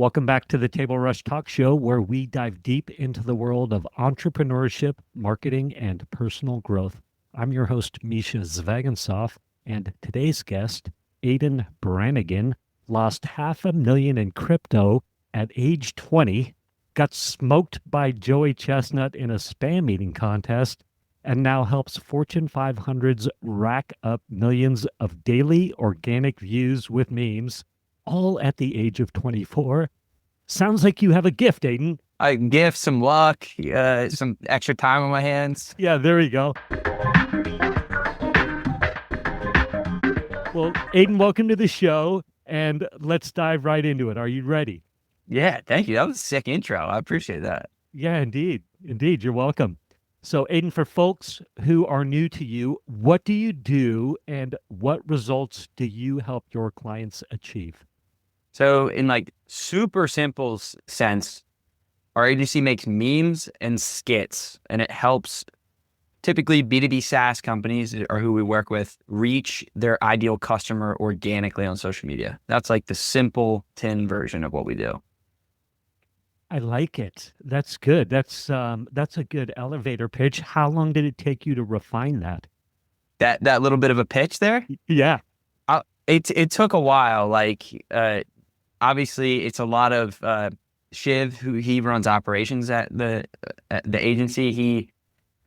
Welcome back to the Table Rush Talk Show, where we dive deep into the world of entrepreneurship, marketing, and personal growth. I'm your host, Mischa Zvagansoff, and today's guest, Aidan Brannigan, lost $500,000 in crypto at age 20, got smoked by Joey Chestnut in a spam eating contest, and now helps Fortune 500s rack up millions of daily organic views with memes, all at the age of 24. Sounds like you have a gift, Aidan. A gift, some luck, some extra time on my hands. Yeah, there you go. Well, Aidan, welcome to the show, and let's dive right into it. Are you ready? Yeah, thank you. That was a sick intro. I appreciate that. Yeah, indeed. Indeed. You're welcome. So, Aidan, for folks who are new to you, what do you do and what results do you help your clients achieve? So in like super simple sense, our agency makes memes and skits, and it helps typically B2B SaaS companies are who we work with reach their ideal customer organically on social media. That's like the simple tin version of what we do. I like it. That's good. That's a good elevator pitch. How long did it take you to refine that? That little bit of a pitch there, Yeah. it took a while. Like obviously, it's a lot of Shiv, who he runs operations at the agency. He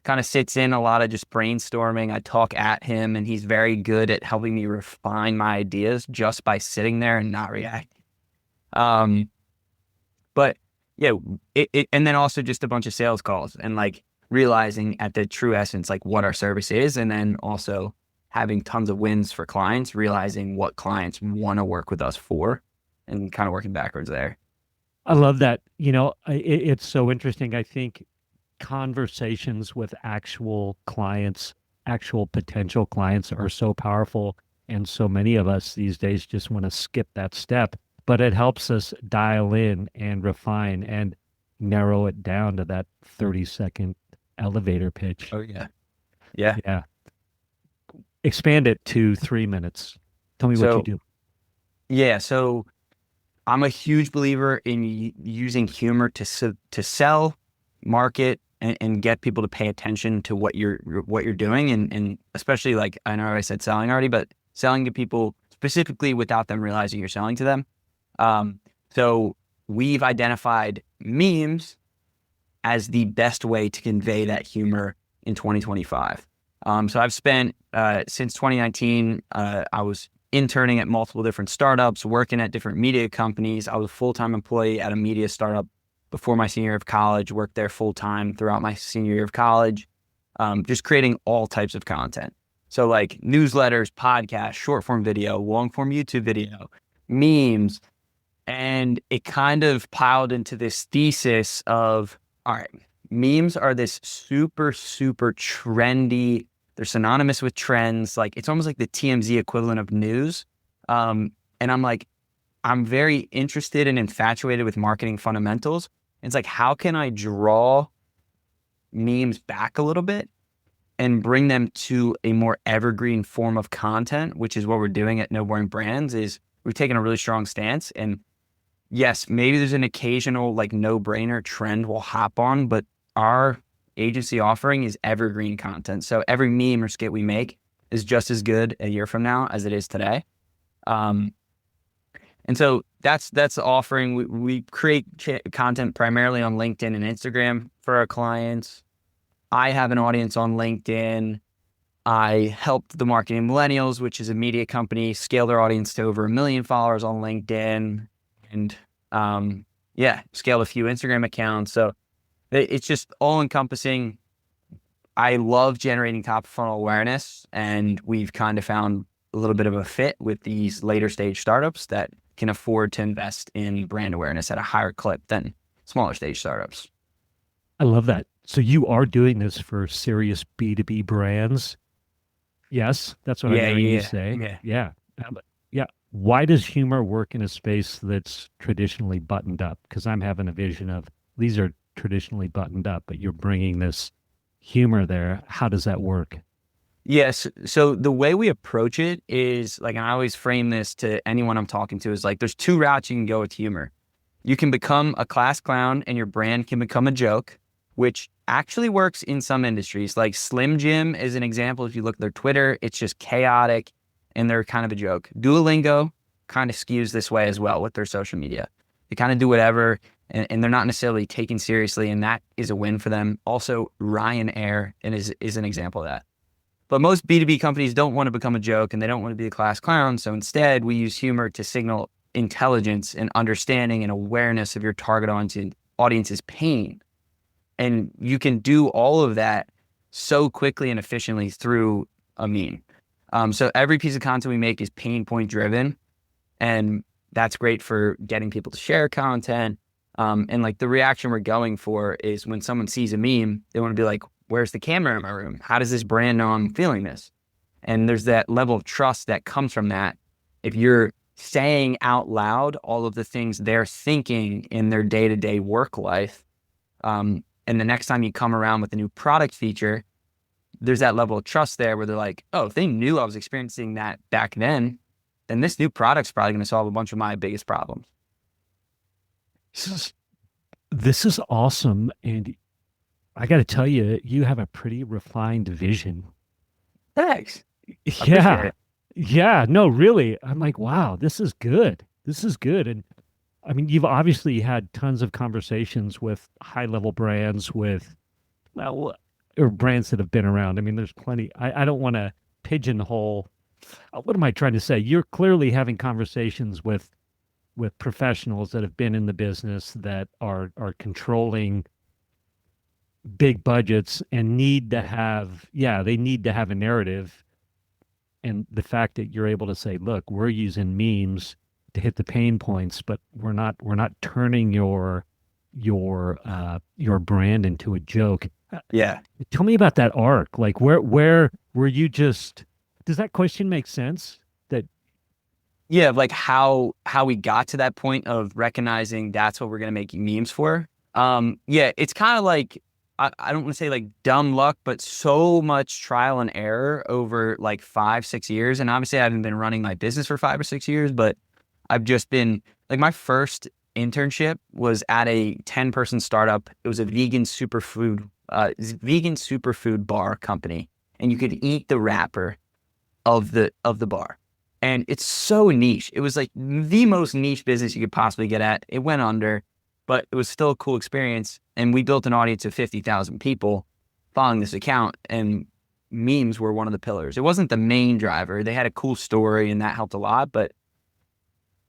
kind of sits in a lot of just brainstorming. I talk at him, and he's very good at helping me refine my ideas just by sitting there and not reacting. But yeah, and then also just a bunch of sales calls and like realizing at the true essence, like what our service is. And then also having tons of wins for clients, realizing what clients want to work with us for and kind of working backwards there. I love that. It's so interesting. I think conversations with actual clients, actual potential clients are so powerful. And so many of us these days just want to skip that step, but it helps us dial in and refine and narrow it down to that 30-second elevator pitch. Oh yeah. Yeah. Yeah. Expand it to 3 minutes. Tell me what you So, do. yeah. So I'm a huge believer in using humor to sell, market, and get people to pay attention to what you're doing. And especially like, I know I said selling already, but selling to people specifically without them realizing you're selling to them. So we've identified memes as the best way to convey that humor in 2025. So I've spent, since 2019, I was interning at multiple different startups, working at different media companies. I was a full-time employee at a media startup before my senior year of college, worked there full-time throughout my senior year of college, just creating all types of content. So like newsletters, podcasts, short-form video, long-form YouTube video, memes. And it kind of piled into this thesis of, all right, memes are this super, super trendy. They're synonymous with trends. Like it's almost like the TMZ equivalent of news. And I'm like, I'm very interested and infatuated with marketing fundamentals. It's like, how can I draw memes back a little bit and bring them to a more evergreen form of content, which is what we're doing at No Boring Brands. Is we've taken a really strong stance. And yes, maybe there's an occasional like no-brainer trend we'll hop on, but our agency offering is evergreen content. So every meme or skit we make is just as good a year from now as it is today. And so that's the offering. We create content primarily on LinkedIn and Instagram for our clients. I have an audience on LinkedIn. I helped the Marketing Millennials, which is a media company, scale their audience to over 1 million followers on LinkedIn, and scaled a few Instagram accounts. So it's just all encompassing. I love generating top of funnel awareness, and we've kind of found a little bit of a fit with these later stage startups that can afford to invest in brand awareness at a higher clip than smaller stage startups. I love that. So you are doing this for serious B2B brands. Yes, that's what I'm hearing you say. Yeah. Yeah. Yeah. Why does humor work in a space that's traditionally buttoned up? Because I'm having a vision of these are traditionally buttoned up, but you're bringing this humor there. How does that work? Yes. So the way we approach it is like, and I always frame this to anyone I'm talking to, is like, there's two routes you can go with humor. You can become a class clown and your brand can become a joke, which actually works in some industries. Like Slim Jim is an example. If you look at their Twitter, it's just chaotic and they're kind of a joke. Duolingo kind of skews this way as well with their social media. They kind of do whatever and they're not necessarily taken seriously, and that is a win for them. Also, Ryanair is an example of that. But most B2B companies don't want to become a joke and they don't want to be a class clown. So instead, we use humor to signal intelligence and understanding and awareness of your target audience's pain. And you can do all of that so quickly and efficiently through a meme. So every piece of content we make is pain point driven. And that's great for getting people to share content. And like the reaction we're going for is when someone sees a meme, they want to be like, where's the camera in my room? How does this brand know I'm feeling this? And there's that level of trust that comes from that. If you're saying out loud all of the things they're thinking in their day-to-day work life, and the next time you come around with a new product feature, there's that level of trust there where they're like, oh, if they knew I was experiencing that back then this new product's probably going to solve a bunch of my biggest problems. This is awesome. And I got to tell you, you have a pretty refined vision. Thanks. Yeah. Yeah. No, really. I'm like, wow, this is good. This is good. And I mean, you've obviously had tons of conversations with high level brands or brands that have been around. I mean, there's plenty. I don't want to pigeonhole. What am I trying to say? You're clearly having conversations with professionals that have been in the business that are controlling big budgets and need to have a narrative. And the fact that you're able to say, look, we're using memes to hit the pain points, but we're not turning your brand into a joke. Yeah. Tell me about that arc. Like where were you just, does that question make sense? Yeah, like how we got to that point of recognizing that's what we're going to make memes for. Yeah, it's kind of like, I don't want to say like dumb luck, but so much trial and error over like 5-6 years. And obviously I haven't been running my business for 5 or 6 years, but I've just been like, my first internship was at a 10-person startup. It was a vegan superfood bar company, and you could eat the wrapper of the bar. And it's so niche. It was like the most niche business you could possibly get at. It went under, but it was still a cool experience. And we built an audience of 50,000 people following this account, and memes were one of the pillars. It wasn't the main driver. They had a cool story and that helped a lot. But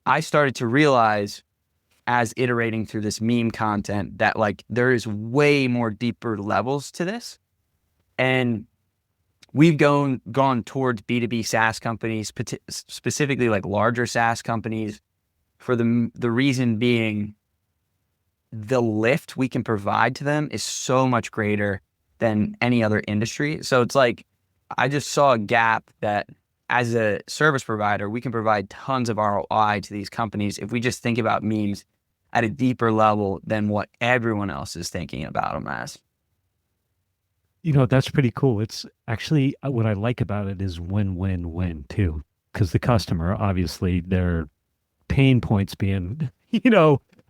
I started to realize as iterating through this meme content that like there is way more deeper levels to this. And we've gone towards B2B SaaS companies, specifically like larger SaaS companies, for the reason being the lift we can provide to them is so much greater than any other industry. So it's like, I just saw a gap that as a service provider, we can provide tons of ROI to these companies if we just think about memes at a deeper level than what everyone else is thinking about them as. You know, that's pretty cool. It's actually what I like about it is win-win-win too, because the customer, obviously, their pain points being,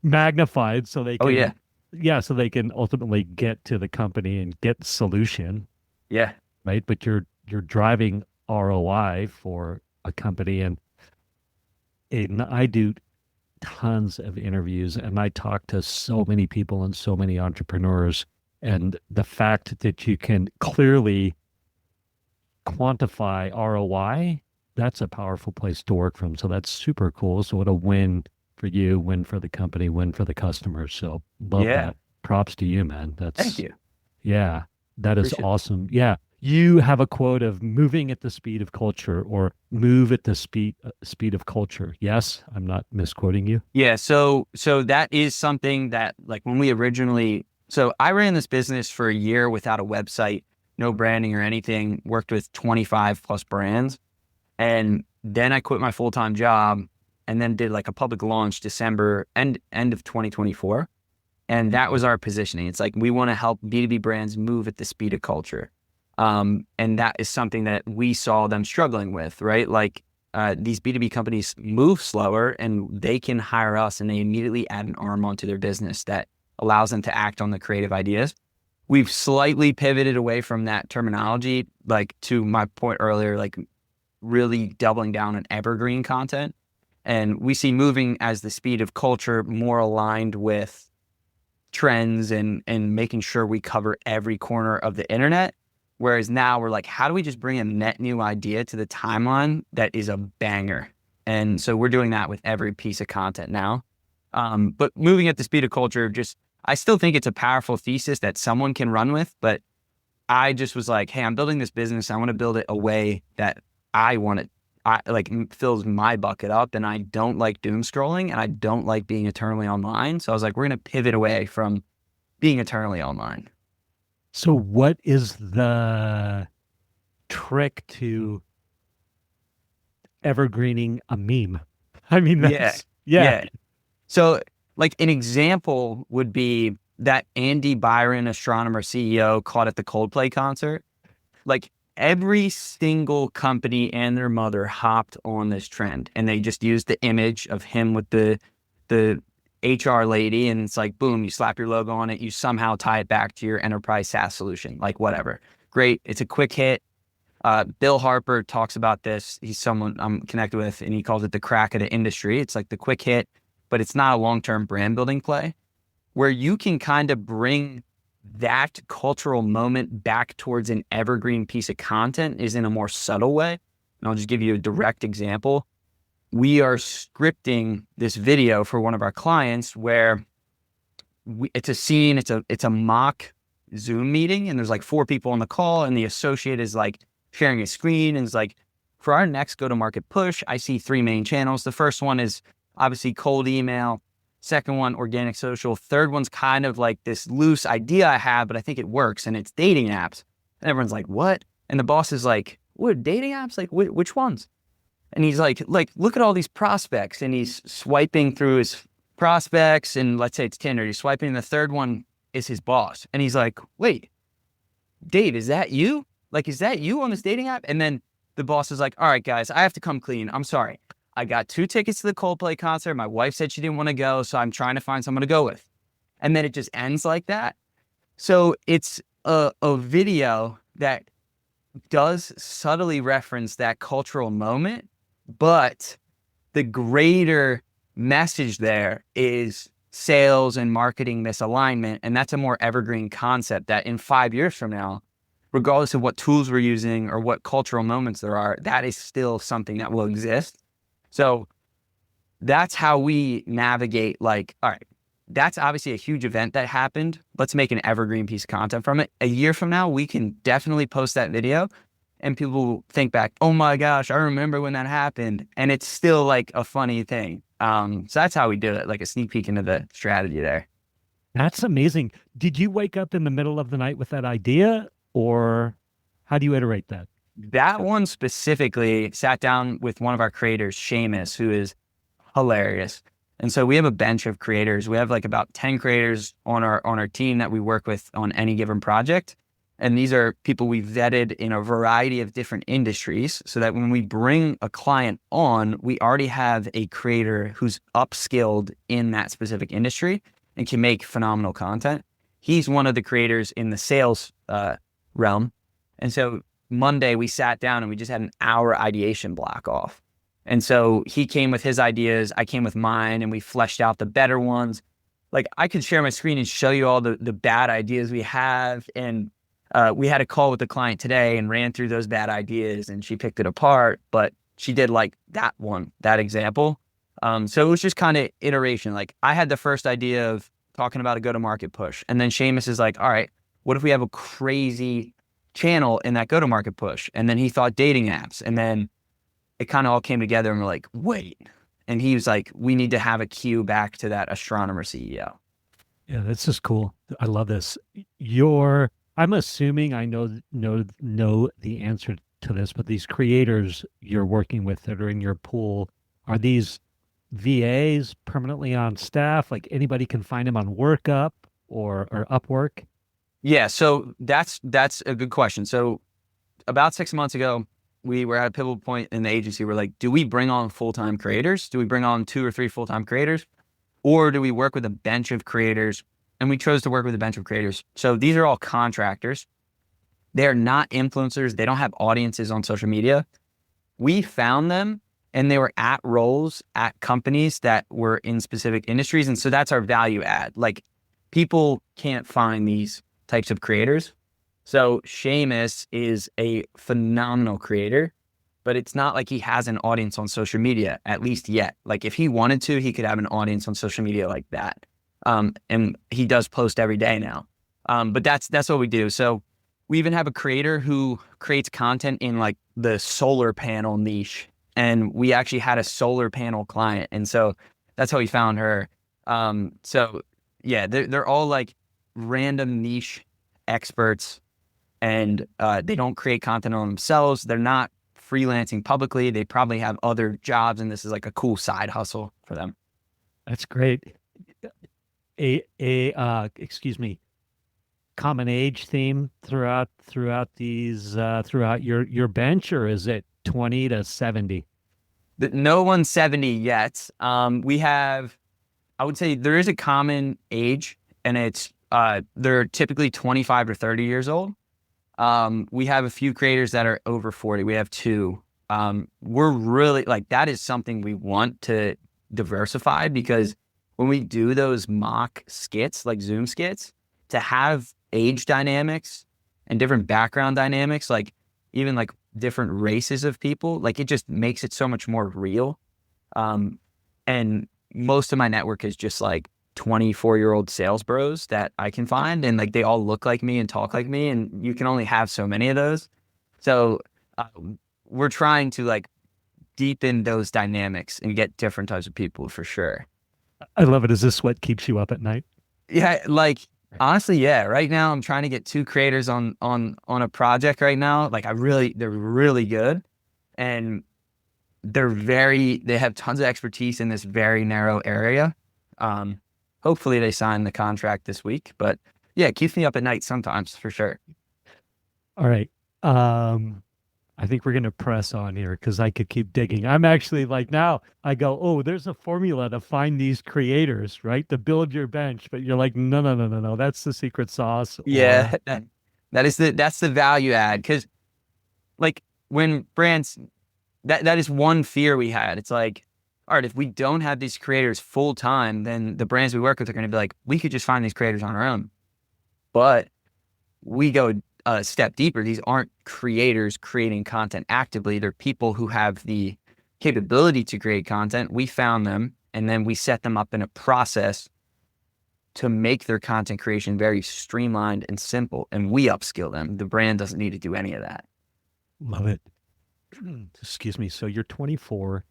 magnified so they can, Oh yeah. Yeah, so they can ultimately get to the company and get the solution, Yeah. right? But you're driving ROI for a company, and I do tons of interviews and I talk to so many people and so many entrepreneurs. And the fact that you can clearly quantify ROI, that's a powerful place to work from. So that's super cool. So what a win for you, win for the company, win for the customers. So love Yeah. that. Props to you, man. Thank you. Yeah, that is Appreciate it. awesome. Yeah. You have a quote of moving at the speed of culture, or move at the speed of culture. Yes, I'm not misquoting you. Yeah. So that is something that like when we originally, so I ran this business for a year without a website, no branding or anything, worked with 25 plus brands. And then I quit my full-time job and then did like a public launch December end of 2024. And that was our positioning. It's like, we want to help B2B brands move at the speed of culture. And that is something that we saw them struggling with, right? Like these B2B companies move slower, and they can hire us and they immediately add an arm onto their business that allows them to act on the creative ideas. We've slightly pivoted away from that terminology, like to my point earlier, like really doubling down on evergreen content. And we see moving as the speed of culture more aligned with trends and making sure we cover every corner of the internet. Whereas now we're like, how do we just bring a net new idea to the timeline that is a banger? And so we're doing that with every piece of content now. But moving at the speed of culture, I still think it's a powerful thesis that someone can run with, but I just was like, hey, I'm building this business. I want to build it a way that I want it. Fills my bucket up, and I don't like doom scrolling, and I don't like being eternally online. So I was like, we're going to pivot away from being eternally online. So what is the trick to evergreening a meme? I mean, Yeah. So like an example would be that Andy Byron, astronomer CEO, caught at the Coldplay concert. Like every single company and their mother hopped on this trend, and they just used the image of him with the HR lady, and it's like, boom, you slap your logo on it, you somehow tie it back to your enterprise SaaS solution, like whatever. Great. It's a quick hit. Bill Harper talks about this. He's someone I'm connected with, and he calls it the crack of the industry. It's like the quick hit, but it's not a long-term brand building play where you can kind of bring that cultural moment back towards an evergreen piece of content is in a more subtle way. And I'll just give you a direct example. We are scripting this video for one of our clients where it's a scene, it's a mock Zoom meeting, and there's like 4 people on the call, and the associate is like sharing a screen and is like, for our next go-to-market push, I see 3 main channels. The first one is obviously cold email. Second one, organic social. Third one's kind of like this loose idea I have, but I think it works, and it's dating apps. And everyone's like, what? And the boss is like, what, dating apps? Like, which ones? And he's like, look at all these prospects. And he's swiping through his prospects, and let's say it's Tinder. He's swiping. The third one is his boss. And he's like, wait, Dave, is that you? Like, is that you on this dating app? And then the boss is like, all right, guys, I have to come clean. I'm sorry. I got 2 tickets to the Coldplay concert. My wife said she didn't want to go, so I'm trying to find someone to go with. And then it just ends like that. So it's a video that does subtly reference that cultural moment, but the greater message there is sales and marketing misalignment. And that's a more evergreen concept that in 5 years from now, regardless of what tools we're using or what cultural moments there are, that is still something that will exist. So that's how we navigate, like, all right, that's obviously a huge event that happened. Let's make an evergreen piece of content from it. A year from now, we can definitely post that video and people will think back, oh my gosh, I remember when that happened. And it's still like a funny thing. So that's how we do it, like a sneak peek into the strategy there. That's amazing. Did you wake up in the middle of the night with that idea, or how do you iterate that? That one specifically sat down with one of our creators, Seamus, who is hilarious. And so we have a bench of creators. We have like about 10 creators on our team that we work with on any given project. And these are people we vetted in a variety of different industries so that when we bring a client on, we already have a creator who's upskilled in that specific industry and can make phenomenal content. He's one of the creators in the sales realm. And so Monday we sat down and we just had an hour ideation block off. And so he came with his ideas, I came with mine, and we fleshed out the better ones. Like I could share my screen and show you all the bad ideas we have. And we had a call with the client today and ran through those bad ideas, and she picked it apart, but she did like that one, that example. So it was just kind of iteration. Like I had the first idea of talking about a go-to-market push. And then Seamus is like, all right, what if we have a crazy channel in that go-to-market push? And then he thought dating apps. And then it kind of all came together and we're like, wait. And he was like, we need to have a cue back to that astronomer CEO. Yeah, that's just cool. I love this. I'm assuming I know the answer to this, but these creators you're working with that are in your pool, are these VAs permanently on staff? Like anybody can find them on WorkUp or Upwork? Yeah, so that's a good question. So about 6 months ago, we were at a pivotal point in the agency. We're like, do we bring on full-time creators? Do we bring on 2 or 3 full-time creators? Or do we work with a bench of creators? And we chose to work with a bench of creators. So these are all contractors. They're not influencers. They don't have audiences on social media. We found them and they were at roles at companies that were in specific industries. And so that's our value add. Like, people can't find these types of creators. So Seamus is a phenomenal creator, but it's not like he has an audience on social media, at least yet. Like, if he wanted to, he could have an audience on social media like that. And he does post every day now. But that's what we do. So we even have a creator who creates content in like the solar panel niche. And we actually had a solar panel client. And so that's how we found her. So yeah, they're all like random niche experts, and they don't create content on themselves. They're not freelancing publicly. They probably have other jobs, and this is like a cool side hustle for them. That's great. Excuse me, common age theme throughout your bench, or is it 20 to 70? No one's 70 yet. We have, I would say there is a common age, and it's they're typically 25 or 30 years old. We have a few creators that are over 40. We have 2. We're really like, that is something we want to diversify, because when we do those mock skits, like Zoom skits, to have age dynamics and different background dynamics, like even like different races of people, like it just makes it so much more real. And most of my network is just like 24-year-old sales bros that I can find, and like they all look like me and talk like me, and you can only have so many of those. So we're trying to like deepen those dynamics and get different types of people for sure. I love it. Is this what keeps you up at night? Yeah, like honestly, yeah. Right now, I'm trying to get 2 creators on a project right now. Like they're really good, and they have tons of expertise in this very narrow area. Hopefully they sign the contract this week, but yeah, it keeps me up at night sometimes for sure. All right. I think we're going to press on here because I could keep digging. I'm actually like, now I go, oh, there's a formula to find these creators, right? To build your bench. But you're like, no. That's the secret sauce. Yeah, that's the value add. Cause like when brands, that is one fear we had. It's like, all right, if we don't have these creators full time, then the brands we work with are going to be like, we could just find these creators on our own. But we go a step deeper. These aren't creators creating content actively. They're people who have the capability to create content. We found them, and then we set them up in a process to make their content creation very streamlined and simple. And we upskill them. The brand doesn't need to do any of that. Love it. Excuse me. So you're 24.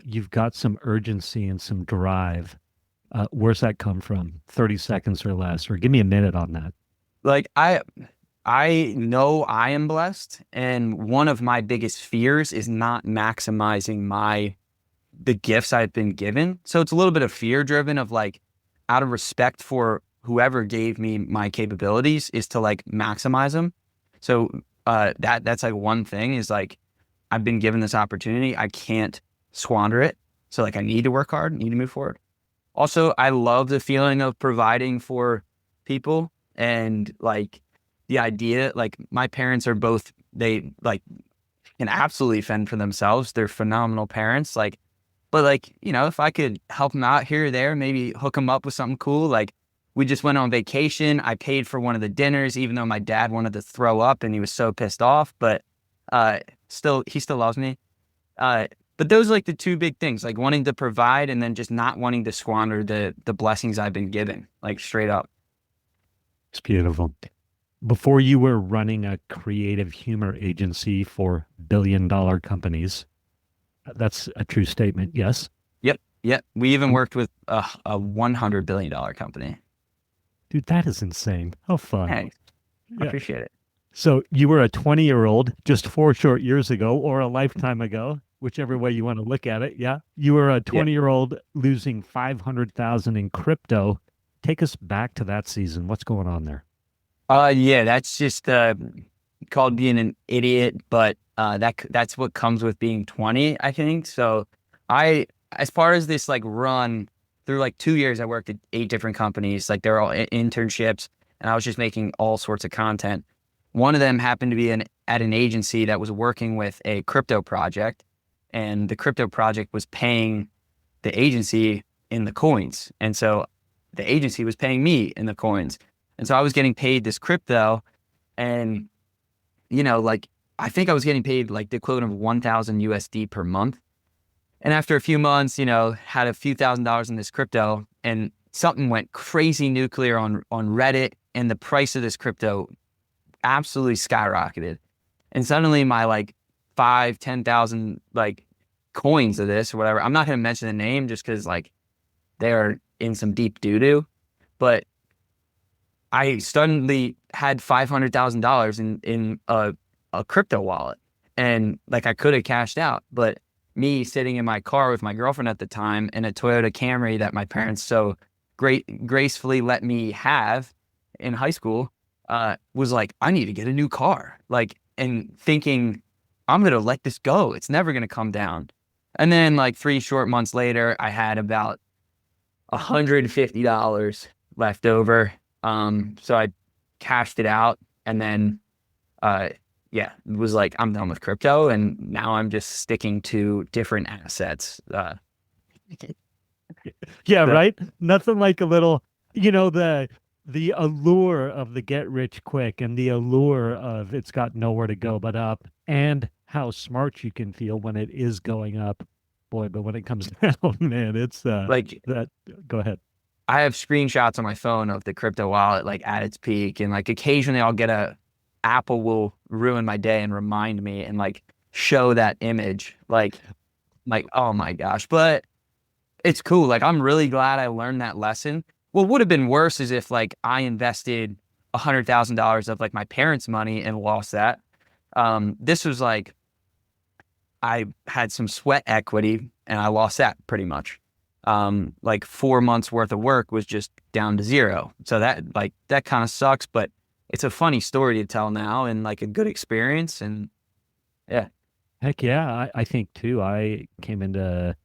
You've got some urgency and some drive. Where's that come from? 30 seconds or less, or give me a minute on that. Like I know I am blessed, and one of my biggest fears is not maximizing the gifts I've been given. So it's a little bit of fear driven, of like, out of respect for whoever gave me my capabilities, is to like maximize them. So that's like one thing, is like, I've been given this opportunity. I can't squander it. So like, I need to work hard, need to move forward. Also, I love the feeling of providing for people, and like the idea, like my parents are both, they like can absolutely fend for themselves. They're phenomenal parents. Like, but like, you know, if I could help them out here or there, maybe hook them up with something cool. Like, we just went on vacation. I paid for one of the dinners, even though my dad wanted to throw up and he was so pissed off, but he still loves me. But those are like the 2 big things, like wanting to provide and then just not wanting to squander the blessings I've been given, like straight up. It's beautiful. Before you were running a creative humor agency for billion-dollar companies, that's a true statement, yes? Yep. We even worked with a $100 billion company. Dude, that is insane. How fun. Hey, I appreciate it. So you were a 20-year-old just 4 short years ago, or a lifetime ago, whichever way you want to look at it. Yeah. You were a 20-year-old losing 500,000 in crypto. Take us back to that season. What's going on there? Yeah, that's just called being an idiot, but That's what comes with being 20, I think. So as far as this like run through like 2 years, I worked at 8 different companies. Like they're all internships, and I was just making all sorts of content. One of them happened to be at an agency that was working with a crypto project, and the crypto project was paying the agency in the coins. And so the agency was paying me in the coins. And so I was getting paid this crypto, and like I think I was getting paid like the equivalent of 1,000 USD per month. And after a few months, had a few $1,000s in this crypto, and something went crazy nuclear on Reddit, and the price of this crypto absolutely skyrocketed. And suddenly my like 10,000 like coins of this or whatever, I'm not going to mention the name just because like they are in some deep doo-doo, but I suddenly had $500,000 in a crypto wallet, and like I could have cashed out, but me sitting in my car with my girlfriend at the time in a Toyota Camry that my parents so gracefully let me have in high school, was like, I need to get a new car. Like, and thinking, I'm going to let this go. It's never going to come down. And then like 3 short months later, I had about $150 left over. So I cashed it out, and then, it was like, I'm done with crypto, and now I'm just sticking to different assets. Yeah, The, right. Nothing like a little, the allure of the get rich quick and the allure of it's got nowhere to go but up, and how smart you can feel when it is going up. Boy, but when it comes down, man, it's like, that go ahead. I have screenshots on my phone of the crypto wallet, like at its peak. And like occasionally I'll get Apple will ruin my day and remind me and like show that image. Like, oh my gosh. But it's cool. Like, I'm really glad I learned that lesson. What would have been worse is if like I invested $100,000 of like my parents' money and lost that. This was like, I had some sweat equity and I lost that pretty much. Like 4 months worth of work was just down to zero. So that kind of sucks, but it's a funny story to tell now and like a good experience. And yeah, Heck yeah, I think too. I came into,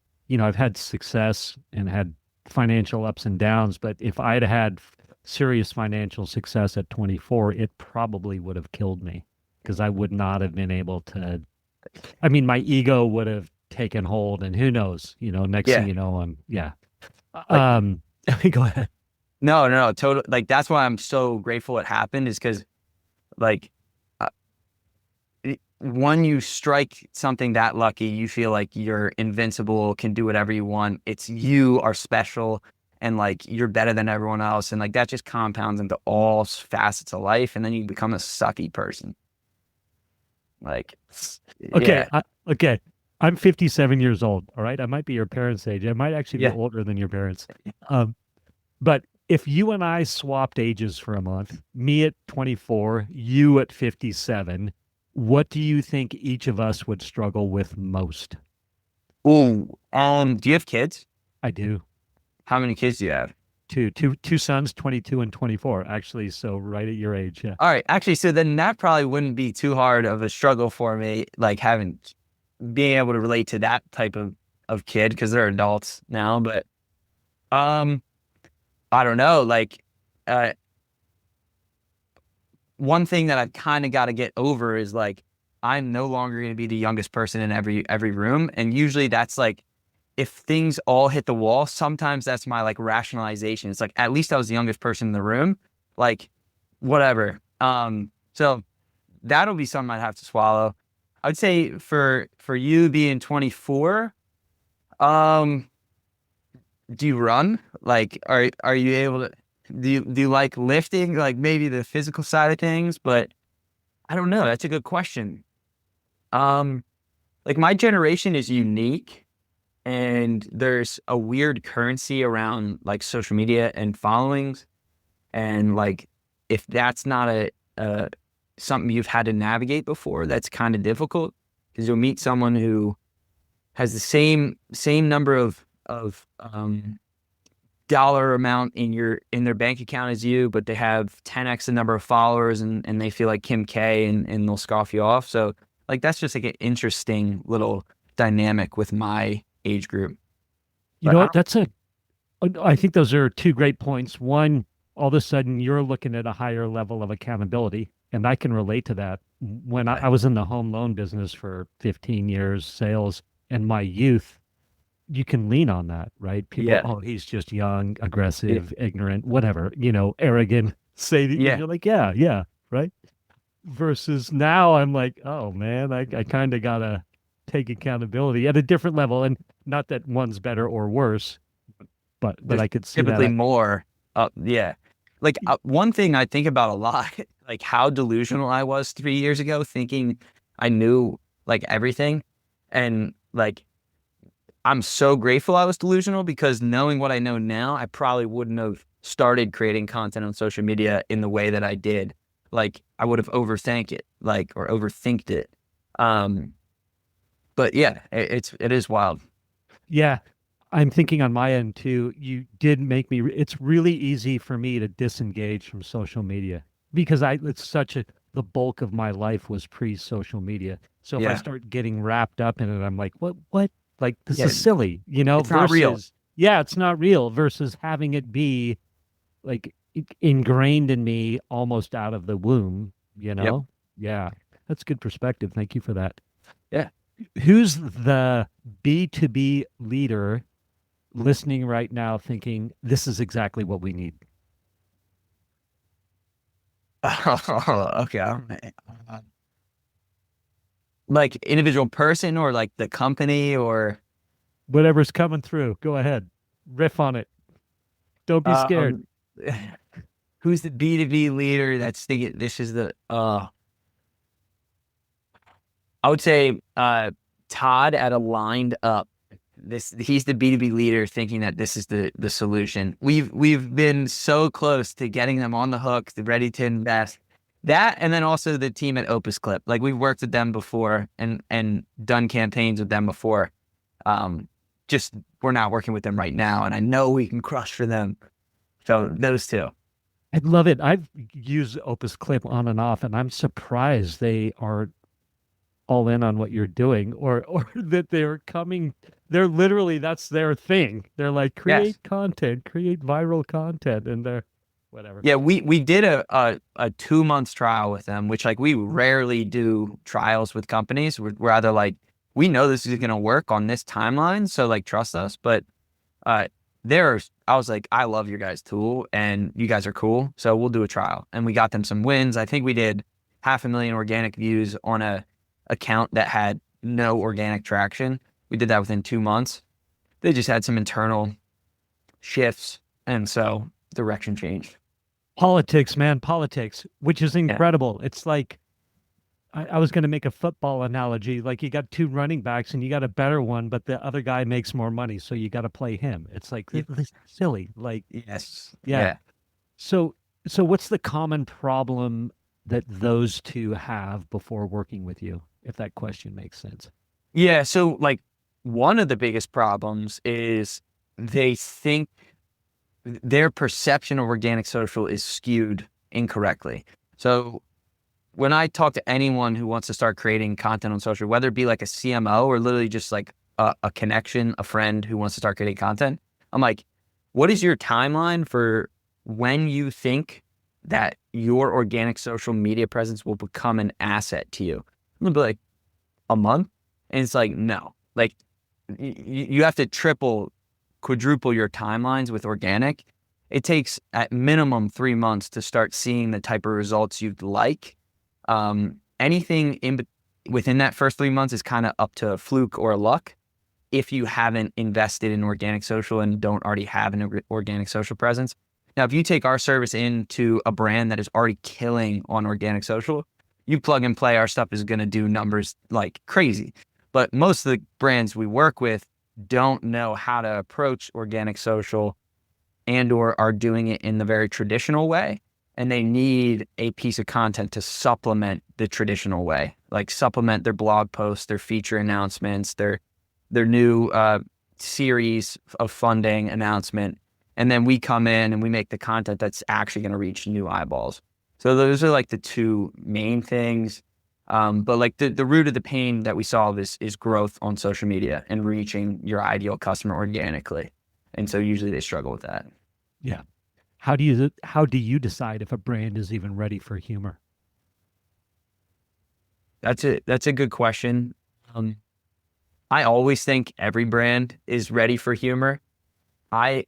I've had success and had financial ups and downs, but if I'd had serious financial success at 24, it probably would have killed me because I would not have been able to. I mean, my ego would have taken hold, and who knows, next thing yeah, you know, yeah. like, Um, go ahead. no, totally. Like, that's why I'm so grateful it happened, is because like, uh, when you strike something that lucky, you feel like you're invincible, can do whatever you want. You are special, and like you're better than everyone else. And like that just compounds into all facets of life. And then you become a sucky person. Like, Okay, yeah, okay. I'm 57 years old. All right, I might be your parents' age. I might actually be yeah. older than your parents. Um, But if you and I swapped ages for a month, me at 24, you at 57, what do you think each of us would struggle with most? Ooh, do you have kids? I do. How many kids do you have? Two sons, 22 and 24, actually. So right at your age. Yeah. All right, actually, so then that probably wouldn't be too hard of a struggle for me, like being able to relate to that type of kid, because they're adults now. But um, I don't know. Like, uh, one thing that I've kind of got to get over is like I'm no longer going to be the youngest person in every room, and usually that's like if things all hit the wall. Sometimes that's my like rationalization. It's like at least I was the youngest person in the room, like whatever. So that'll be something I'd have to swallow. I'd say for you being 24, um, do you run? Like, are you able to? Do you like lifting? Like maybe the physical side of things, but I don't know. That's a good question. Um, like my generation is unique, and there's a weird currency around like social media and followings, and like if that's not a something you've had to navigate before, that's kind of difficult because you'll meet someone who has the same number of dollar amount in their bank account as you, but they have 10x the number of followers, and they feel like Kim K, and they'll scoff you off. So Like that's just like an interesting little dynamic with my age group. You But know I what? don't, I think those are two great points. One, all of a sudden you're looking at a higher level of accountability, and I can relate to that. When I was in the home loan business for 15 years, sales, and my youth, you can lean on that, right? People, yeah, oh, he's just young, yeah, aggressive, ignorant, whatever, arrogant. yeah, You're like, yeah, yeah, right. Versus now, I'm like, oh man, I kind of gotta take accountability at a different level, and not that one's better or worse, but there's I could see that. typically more. Yeah. Like one thing I think about a lot, like how delusional I was 3 years ago, thinking I knew like everything. And like, I'm so grateful I was delusional because knowing what I know now, I probably wouldn't have started creating content on social media in the way that I did. Like I would have overthink it, like, or overthinked it. Um, but yeah, it is wild. Yeah, I'm thinking on my end too. You did make me, it's really easy for me to disengage from social media because it's such the bulk of my life was pre-social media. So if I Yeah. start getting wrapped up in it, I'm like, what? Like, this Yeah. is silly, It's not real. versus, yeah, it's not real versus having it be like ingrained in me almost out of the womb, you Yep. know? Yeah, that's good perspective. Thank you for that. Yeah. Who's the B2B leader listening right now thinking this is exactly what we need? Okay. All right. Like individual person or like the company or Whatever's coming through, go ahead. Riff on it. Don't be scared. um who's the B2B leader that's thinking this is the I would say Todd at Aligned Up. This he's the B2B leader thinking that this is the solution. We've been so close to getting them on the hook, ready to invest. That and then also the team at Opus Clip. Like we've worked with them before and done campaigns with them before. Um, just we're not working with them right now, and I know we can crush for them. So those two. I love it. I've used Opus Clip on and off, and I'm surprised they are all in on what you're doing or that they're coming. They're literally, that's their thing. They're like, Yes. create content, create viral content, and they're whatever. Yeah, we did a 2 months trial with them, which like we rarely do trials with companies. We're rather like we know this is gonna work on this timeline, so like trust us. But uh there's I was like, I love your guys' tool and you guys are cool, so we'll do a trial. And we got them some wins. I think we did 500,000 organic views on a account that had no organic traction. We did that within 2 months. They just had some internal shifts, and so direction changed. Politics, man, politics, which is Yeah. incredible. It's like I was going to make a football analogy. Like you got two running backs and you got a better one, but the other guy makes more money, so you got to play him. It's like Yeah. this is silly. Like, Yes. yeah. Yeah. So what's the common problem that those two have before working with you? If that question makes sense. Yeah. So, like, one of the biggest problems is they think their perception of organic social is skewed incorrectly. So, when I talk to anyone who wants to start creating content on social, whether it be like a CMO or literally just like a connection, a friend who wants to start creating content, I'm like, what is your timeline for when you think that your organic social media presence will become an asset to you? I'm gonna be like, a month? And it's like, no, like you have to triple, quadruple your timelines with organic. It takes at minimum 3 months to start seeing the type of results you'd like. Anything within that first 3 months is kind of up to a fluke or a luck if you haven't invested in organic social and don't already have an organic social presence. Now, if you take our service into a brand that is already killing on organic social, you plug and play, our stuff is going to do numbers like crazy. But most of the brands we work with don't know how to approach organic social and or are doing it in the very traditional way. And they need a piece of content to supplement the traditional way, like supplement their blog posts, their feature announcements, their new series of funding announcement. And then we come in and we make the content that's actually going to reach new eyeballs. So those are like the two main things. But like the root of the pain that we solve is growth on social media and reaching your ideal customer organically. And so usually they struggle with that. Yeah. How do you decide if a brand is even ready for humor? That's a good question. Um, I always think every brand is ready for humor. I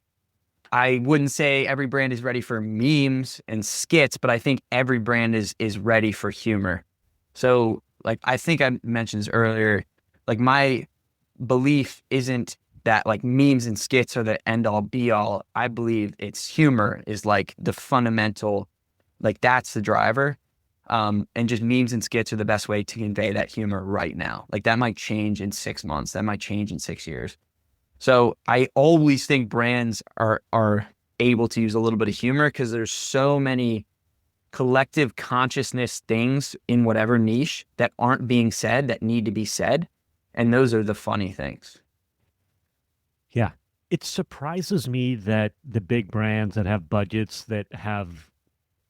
I wouldn't say every brand is ready for memes and skits, but I think every brand is ready for humor. So like I think I mentioned this earlier, like my belief isn't that like memes and skits are the end all be all. I believe it's humor is like the fundamental, like that's the driver. And just memes and skits are the best way to convey that humor right now. Like that might change in 6 months, that might change in 6 years. So I always think brands are able to use a little bit of humor because there's so many collective consciousness things in whatever niche that aren't being said that need to be said. And those are the funny things. Yeah. It surprises me that the big brands that have budgets that have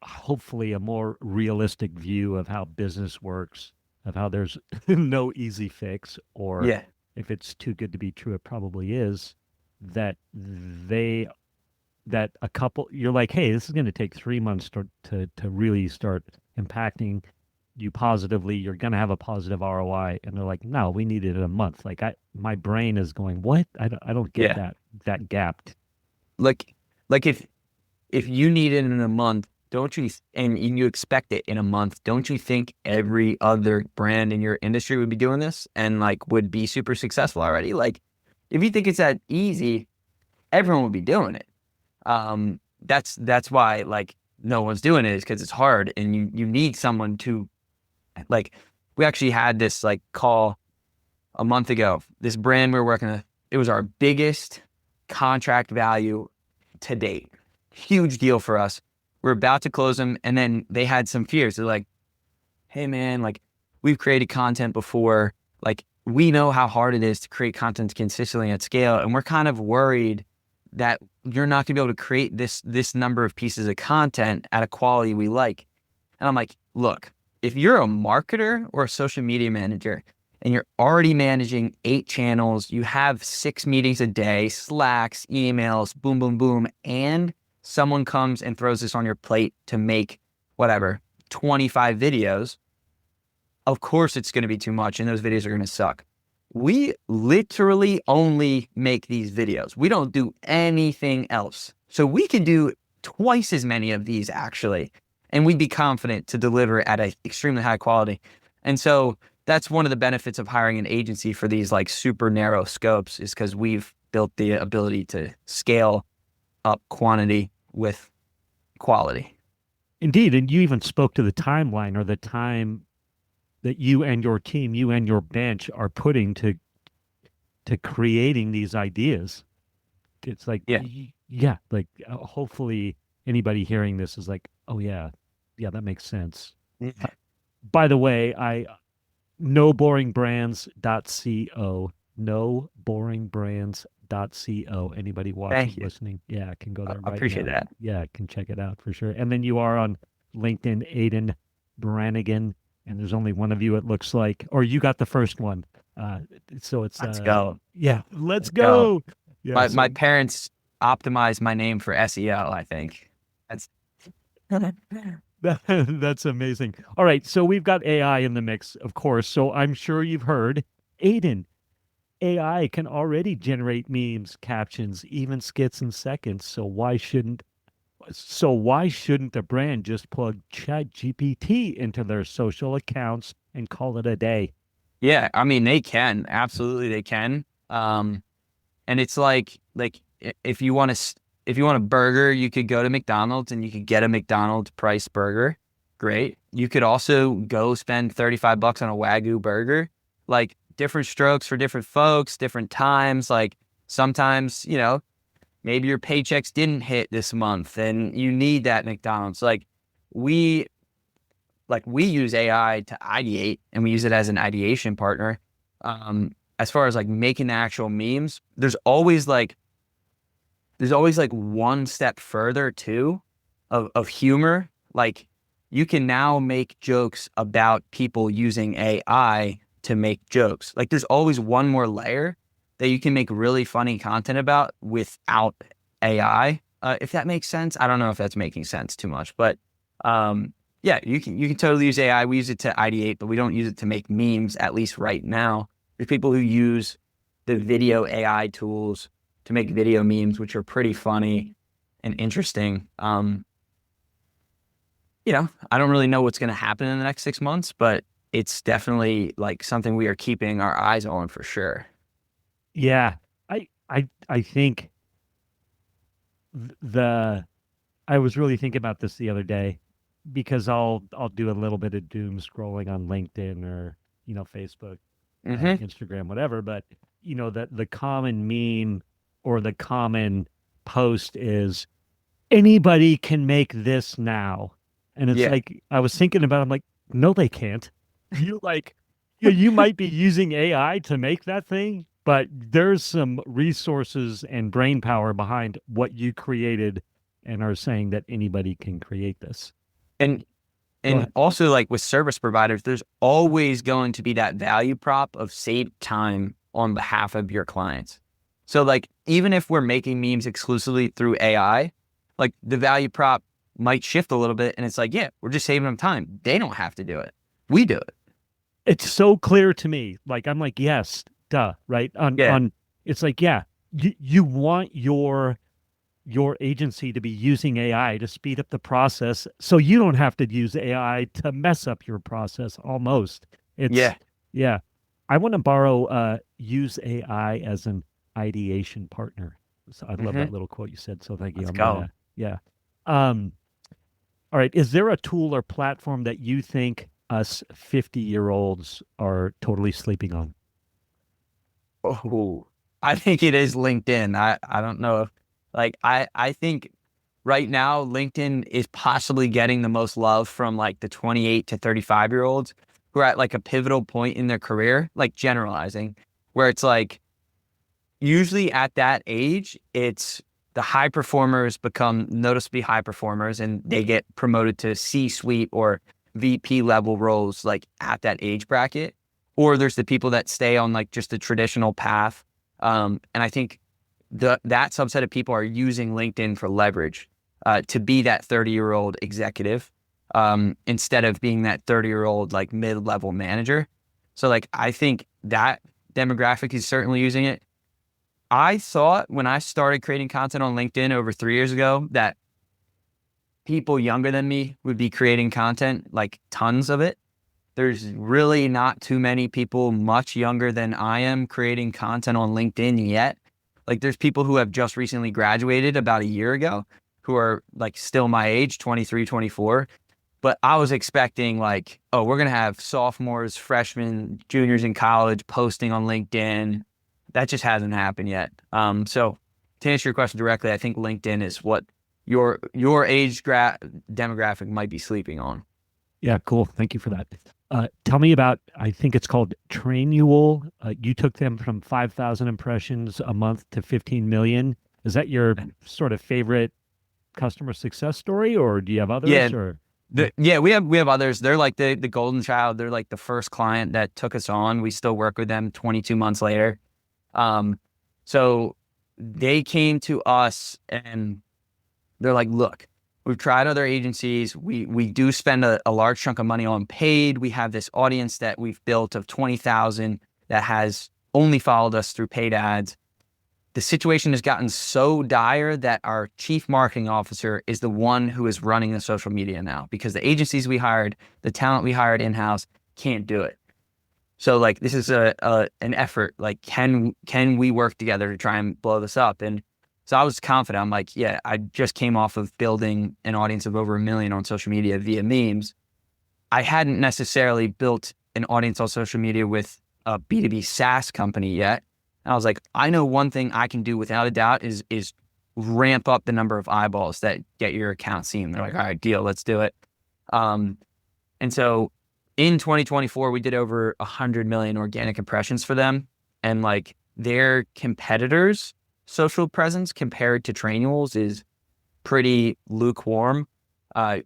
hopefully a more realistic view of how business works, of how there's no easy fix, or Yeah. if it's too good to be true, it probably is, that they that a couple you're like, hey, this is going to take 3 months to really start impacting you positively. You're going to have a positive ROI, and they're like, no, we need it in a month. Like my brain is going, what? I don't get Yeah. that gap. Like like if you need it in a month, don't you and you expect it in a month, don't you think every other brand in your industry would be doing this and like would be super successful already? Like if you think it's that easy, everyone would be doing it. That's why like no one's doing it is because it's hard and you need someone to like we actually had this like call a month ago. This brand we were working with, it was our biggest contract value to date. Huge deal for us. We're about to close them, and then they had some fears. They're like, "Hey, man, like we've created content before. Like we know how hard it is to create content consistently at scale, and we're kind of worried that you're not going to be able to create this number of pieces of content at a quality we like." And I'm like, "Look, if you're a marketer or a social media manager and you're already managing 8 channels, you have 6 meetings a day, Slacks, emails, boom, boom, boom, and someone comes and throws this on your plate to make whatever, 25 videos, of course it's going to be too much and those videos are going to suck. We literally only make these videos. We don't do anything else. So we could do twice as many of these actually, and we'd be confident to deliver at an extremely high quality. And so that's one of the benefits of hiring an agency for these like super narrow scopes is because we've built the ability to scale up quantity with quality. Indeed, and you even spoke to the timeline or the time that you and your team, you and your bench are putting to creating these ideas. It's like, Yeah. yeah, like hopefully anybody hearing this is like, oh yeah, yeah, that makes sense. Yeah. By the way, I noboringbrands.co, noboringbrands.co. Anybody watching, Thank you. listening, yeah, can go I there right appreciate now. that. Yeah, can check it out for sure. And then you are on LinkedIn, Aidan Brannigan, and there's only one of you, it looks like, or you got the first one. Uh, so it's Let's go. yeah, let's Let's go. go. Yeah, My so parents optimized my name for SEO, I think. That's that's amazing. All right, so we've got AI in the mix, of course. So I'm sure you've heard, Aidan, AI can already generate memes, captions, even skits in seconds. So why shouldn't a brand just plug ChatGPT into their social accounts and call it a day? yeah, I mean they can. Absolutely they can. And it's like if you want to if you want a burger, you could go to McDonald's and you could get a McDonald's price burger. Great. You could also go spend 35 bucks on a Wagyu burger. Like different strokes for different folks, different times. Like sometimes, maybe your paychecks didn't hit this month and you need that McDonald's. We we use AI to ideate and we use it as an ideation partner. As far as like making the actual memes, there's always like one step further too of humor. Like you can now make jokes about people using AI to make jokes. Like there's always one more layer that you can make really funny content about without AI. If that makes sense. I don't know if that's making sense too much, but yeah, you can totally use AI. We use it to ideate, but we don't use it to make memes, at least right now. There's people who use the video AI tools to make video memes, which are pretty funny and interesting. I don't really know what's going to happen in the next 6 months, but it's definitely like something we are keeping our eyes on for sure. Yeah. I think I was really thinking about this the other day because I'll do a little bit of doom scrolling on LinkedIn or, Facebook, Mm-hmm. Instagram, whatever. But, the common meme or the common post is anybody can make this now. And it's Yeah. like, I was thinking about, I'm like, no, they can't. You like, you might be using AI to make that thing, but there's some resources and brain power behind what you created and are saying that anybody can create this. And Go and ahead. also like with service providers, there's always going to be that value prop of save time on behalf of your clients. So like even if we're making memes exclusively through AI, like the value prop might shift a little bit and it's like, yeah, we're just saving them time. They don't have to do it. We do it. It's so clear to me. Like, I'm like, yes, duh, right? Yeah. It's like, yeah, you want your agency to be using AI to speed up the process so you don't have to use AI to mess up your process almost. It's Yeah. yeah. I want to borrow use AI as an ideation partner. So I love Mm-hmm. that little quote you said. So thank you. Let's I'm go. gonna yeah. Um all right. Is there a tool or platform that you think us 50-year-olds are totally sleeping on? Oh, I think it is LinkedIn. I don't know if I think right now LinkedIn is possibly getting the most love from like the 28 to 35-year-olds who are at like a pivotal point in their career, like generalizing, where it's like usually at that age, it's the high performers become noticeably high performers and they get promoted to C-suite or VP level roles like at that age bracket. Or there's the people that stay on like just the traditional path. And I think that subset of people are using LinkedIn for leverage to be that 30-year-old executive instead of being that 30-year-old like mid-level manager. So like I think that demographic is certainly using it. I thought when I started creating content on LinkedIn over 3 years ago that people younger than me would be creating content, like tons of it. There's really not too many people much younger than I am creating content on LinkedIn yet. Like there's people who have just recently graduated about a year ago who are like still my age, 23, 24. But I was expecting like, oh, we're going to have sophomores, freshmen, juniors in college posting on LinkedIn. That just hasn't happened yet. So to answer your question directly, I think LinkedIn is what your age demographic might be sleeping on. Yeah, cool. Thank you for that. Tell me about, I think it's called Trainual. You took them from 5,000 impressions a month to 15 million. Is that your sort of favorite customer success story, or do you have Yeah, others? Or yeah, we have others. They're like the golden child. They're like the first client that took us on. We still work with them 22 months later. Um, so they came to us and they're like, look, we've tried other agencies. We do spend a large chunk of money on paid. We have this audience that we've built of 20,000 that has only followed us through paid ads. The situation has gotten so dire that our chief marketing officer is the one who is running the social media now because the agencies we hired, the talent we hired in-house can't do it. So like this is an effort. Like can we work together to try and blow this up? And so I was confident. I'm like, yeah, I just came off of building an audience of over 1 million on social media via memes. I hadn't necessarily built an audience on social media with a B2B SaaS company yet. And I was like, I know one thing I can do without a doubt is ramp up the number of eyeballs that get your account seen. They're like, all right, deal, let's do it. Um, and so in 2024, we did over 100 million organic impressions for them. And like their competitors' social presence compared to Trainual's is pretty lukewarm.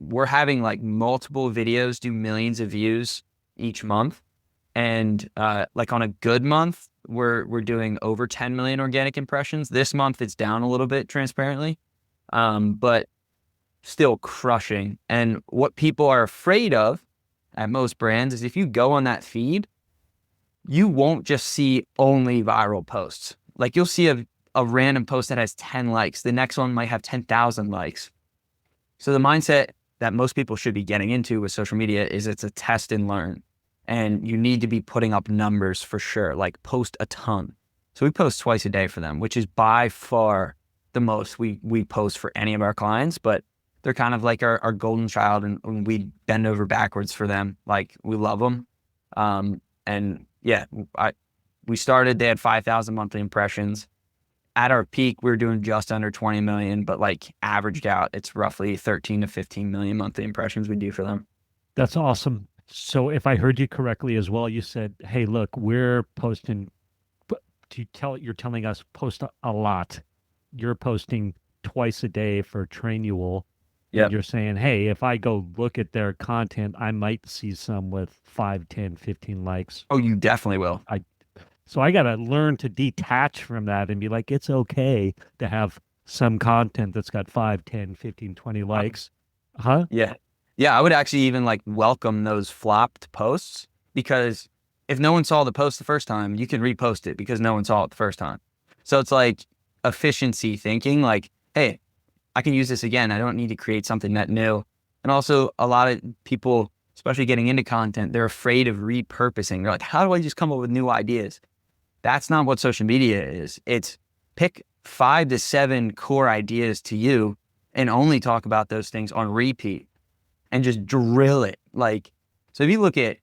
We're having like multiple videos do millions of views each month. And like on a good month, we're doing over 10 million organic impressions. This month it's down a little bit transparently, but still crushing. And what people are afraid of at most brands is if you go on that feed, you won't just see only viral posts. Like you'll see a random post that has 10 likes. The next one might have 10,000 likes. So the mindset that most people should be getting into with social media is it's a test and learn. And you need to be putting up numbers for sure, like post a ton. So we post twice a day for them, which is by far the most we post for any of our clients, but they're kind of like our golden child, and we bend over backwards for them. Like we love them. And yeah, we started, they had 5,000 monthly impressions. At our peak, we were doing just under 20 million, but like averaged out, it's roughly 13 to 15 million monthly impressions we do for them. That's awesome. So if I heard you correctly as well, you said, "Hey, look, we're posting." You're telling us post a lot. You're posting twice a day for Trainual, and Yep. you're saying, "Hey, if I go look at their content, I might see some with 5, 10, 15 likes." Oh, you definitely will. So I got to learn to detach from that and be like, it's okay to have some content that's got 5, 10, 15, 20 likes. Huh? Yeah. Yeah, I would actually even like welcome those flopped posts, because if no one saw the post the first time, you can repost it because no one saw it the first time. So it's like efficiency thinking, like, hey, I can use this again. I don't need to create something that new. And also a lot of people, especially getting into content, they're afraid of repurposing. They're like, how do I just come up with new ideas? That's not what social media is. It's pick 5 to 7 core ideas to you and only talk about those things on repeat and just drill it. Like, so if you look at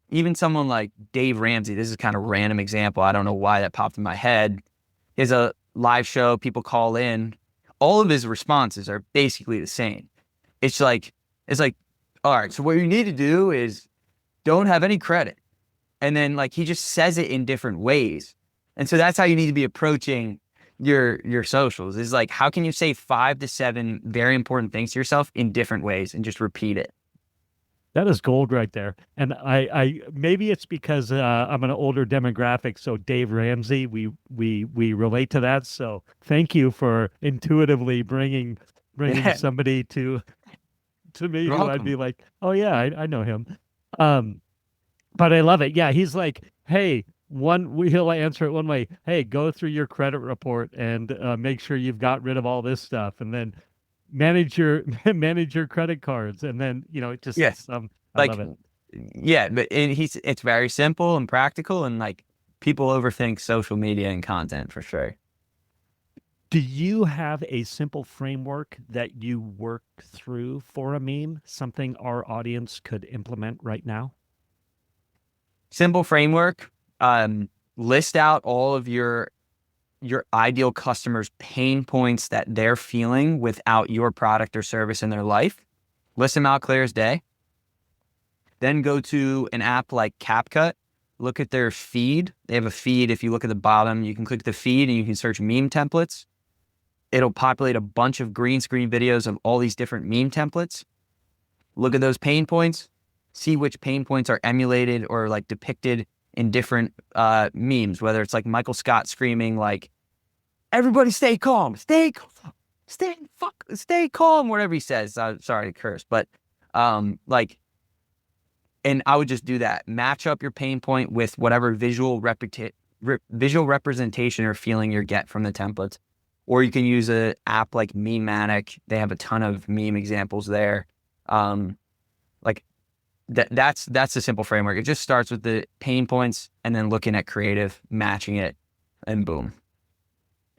even someone like Dave Ramsey, this is kind of a random example. I don't know why that popped in my head. He has a live show, people call in. All of his responses are basically the same. It's like, all right, so what you need to do is don't have any credit. And then like he just says it in different ways. And so that's how you need to be approaching your socials, is like, how can you say 5 to 7 very important things to yourself in different ways and just repeat it? That is gold right there. And I maybe it's because I'm an older demographic, so Dave Ramsey, we relate to that. So thank you for intuitively bringing Yeah, somebody to me you're who I'd be welcome. like, oh yeah, I know him. Um, but I love it. Yeah, he's like, hey, he'll answer it one way. Hey, go through your credit report and make sure you've got rid of all this stuff, and then manage your manage your credit cards, and then it just Yeah. I Like, love it. yeah, but it's very simple and practical, and like people overthink social media and content for sure. Do you have a simple framework that you work through for a meme? Something our audience could implement right now? Simple framework, list out all of your ideal customers' pain points that they're feeling without your product or service in their life. List them out clear as day. Then go to an app like CapCut. Look at their feed. They have a feed. If you look at the bottom, you can click the feed and you can search meme templates. It'll populate a bunch of green screen videos of all these different meme templates. Look at those pain points. See which pain points are emulated or like depicted in different memes, whether it's like Michael Scott screaming like, everybody stay calm, stay calm, whatever he says. Sorry to curse, but like, and I would just do that. Match up your pain point with whatever visual representation or feeling you get from the templates. Or you can use an app like Memematic. They have a ton of meme examples there. Like that's the simple framework. It just starts with the pain points and then looking at creative, matching it, and boom.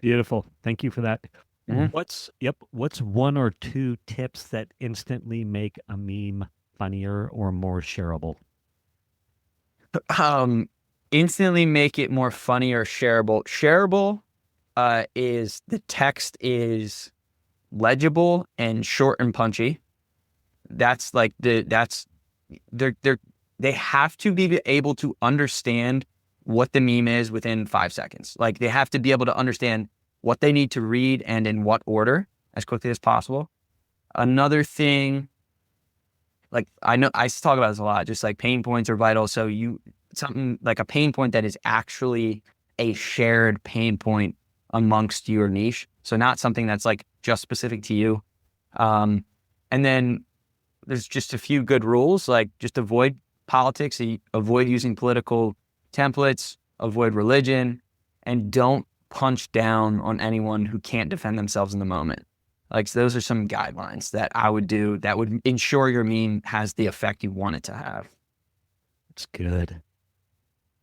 Beautiful. Thank you for that. Mhm. What's 1 or 2 tips that instantly make a meme funnier or more shareable? Instantly make it more funny or shareable. Shareable is the text is legible and short and punchy. That's like they have to be able to understand what the meme is within 5 seconds. Like they have to be able to understand what they need to read and in what order as quickly as possible. Another thing like I know I talk about this a lot, just like pain points are vital. So something like a pain point that is actually a shared pain point amongst your niche. So not something that's like just specific to you. And then there's just a few good rules, like just avoid politics, avoid using political templates, avoid religion, and don't punch down on anyone who can't defend themselves in the moment. Like, so those are some guidelines that I would do that would ensure your meme has the effect you want it to have. It's good.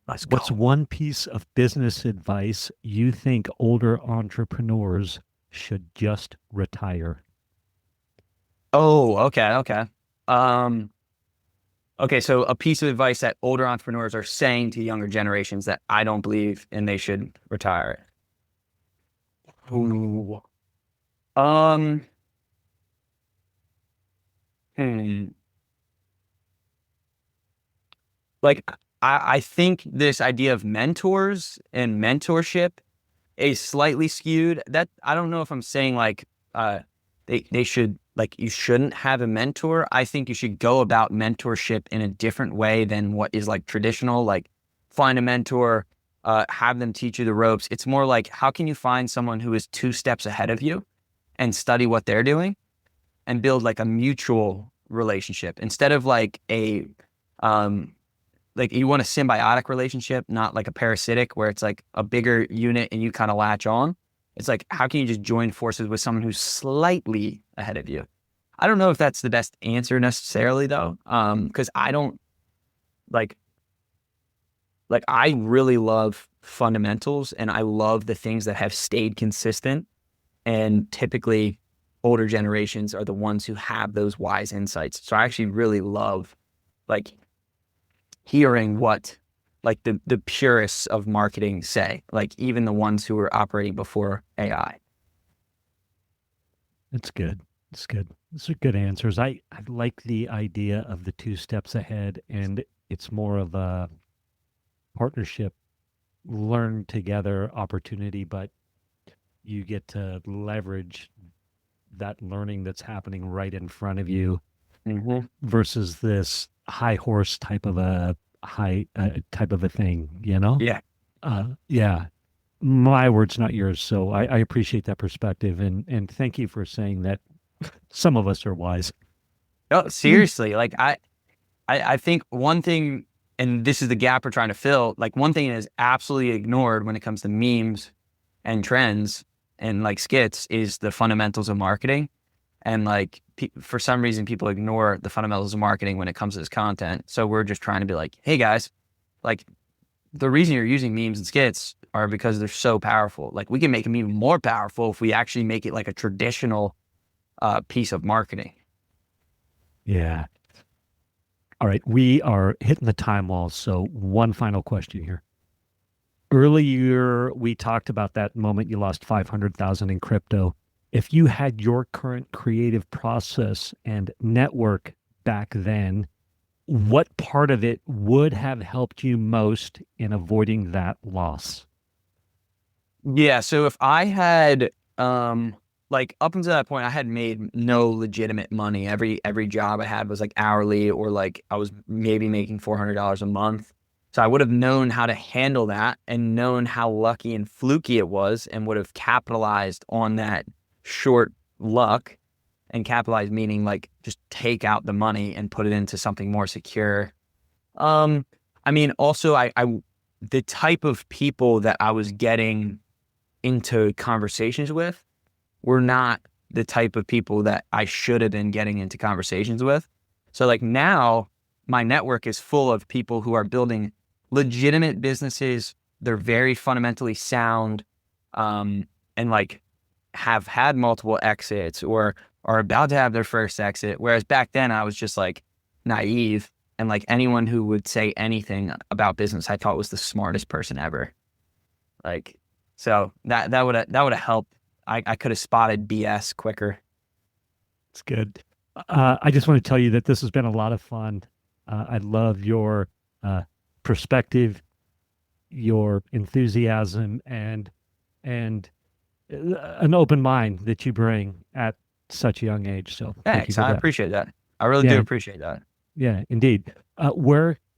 Let's What's go. one piece of business advice you think older entrepreneurs should just retire? Oh, okay. Um, okay, so a piece of advice that older entrepreneurs are saying to younger generations that I don't believe and they should retire. Ooh. Um, hmm. Like I think this idea of mentors and mentorship is slightly skewed. That I don't know if I'm saying like they should like you shouldn't have a mentor. I think you should go about mentorship in a different way than what is like traditional, like find a mentor, have them teach you the ropes. It's more like how can you find someone who is 2 steps ahead of you and study what they're doing and build like a mutual relationship instead of um like you want a symbiotic relationship, not like a parasitic where it's like a bigger unit and you kind of latch on. It's like, how can you just join forces with someone who's slightly ahead of you? I don't know if that's the best answer necessarily though. Cause I don't like, like I really love fundamentals and I love the things that have stayed consistent. And typically older generations are the ones who have those wise insights. So I actually really love like hearing what like the purists of marketing say, like even the ones who were operating before AI. It's good. It's good. Those are good answers. I like the idea of the 2 steps ahead, and it's more of a partnership, learn together opportunity, but you get to leverage that learning that's happening right in front of you Mm-hmm. versus this high horse type of a thing, you know? Yeah. Yeah. My words, not yours. So I appreciate that perspective, and thank you for saying that some of us are wise. Oh, seriously. Like I think one thing, and this is the gap we're trying to fill, like one thing is absolutely ignored when it comes to memes and trends and like skits is the fundamentals of marketing. And like for some reason, people ignore the fundamentals of marketing when it comes to this content. So we're just trying to be like, hey guys, like the reason you're using memes and skits are because they're so powerful. Like we can make them even more powerful if we actually make it like a traditional piece of marketing. Yeah. All right. We are hitting the time wall. So one final question here. Earlier, we talked about that moment you lost 500,000 in crypto. If you had your current creative process and network back then, what part of it would have helped you most in avoiding that loss? Yeah. So if I had, like up until that point, I had made no legitimate money. Every job I had was like hourly or like I was maybe making $400 a month. So I would have known how to handle that and known how lucky and fluky it was and would have capitalized on that short luck and capitalized meaning like just take out the money and put it into something more secure. Um, I mean, also the type of people that I was getting into conversations with were not the type of people that I should have been getting into conversations with. So like now my network is full of people who are building legitimate businesses. They're very fundamentally sound, and like have had multiple exits or are about to have their first exit. Whereas back then I was just like naive and like anyone who would say anything about business, I thought was the smartest person ever. Like, so that would have helped. I could have spotted BS quicker. It's good. I just want to tell you that this has been a lot of fun. I love your uh, perspective, your enthusiasm, and an open mind that you bring at such a young age. So thank you Thanks. for I that. appreciate that. I really do Yeah. appreciate that. Yeah, indeed.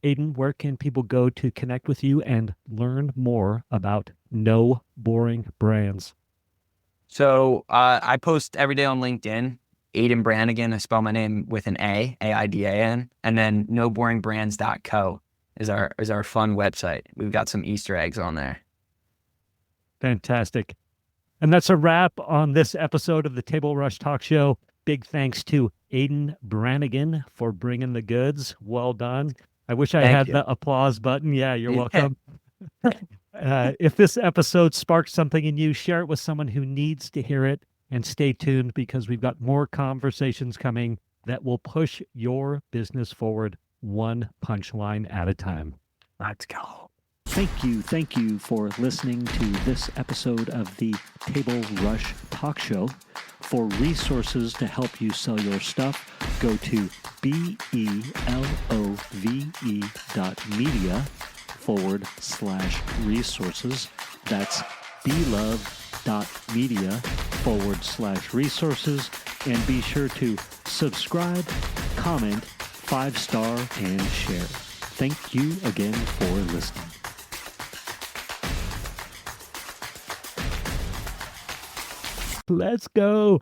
Aidan, where can people go to connect with you and learn more about No Boring Brands? So I post every day on LinkedIn. Aidan Brannigan. I spell my name with an A, Aidan, and then noboringbrands.co is our fun website. We've got some Easter eggs on there. Fantastic. And that's a wrap on this episode of the Table Rush Talk Show. Big thanks to Aidan Brannigan for bringing the goods. Well done. I wish I Thank had you. the applause button. Yeah, you're Yeah. welcome. If this episode sparked something in you, share it with someone who needs to hear it. And stay tuned because we've got more conversations coming that will push your business forward one punchline at a time. Let's go. Thank you for listening to this episode of the Table Rush Talk Show. For resources to help you sell your stuff, go to belove.media/resources. That's belove.media/resources. And be sure to subscribe, comment, 5-star, and share. Thank you again for listening. Let's go.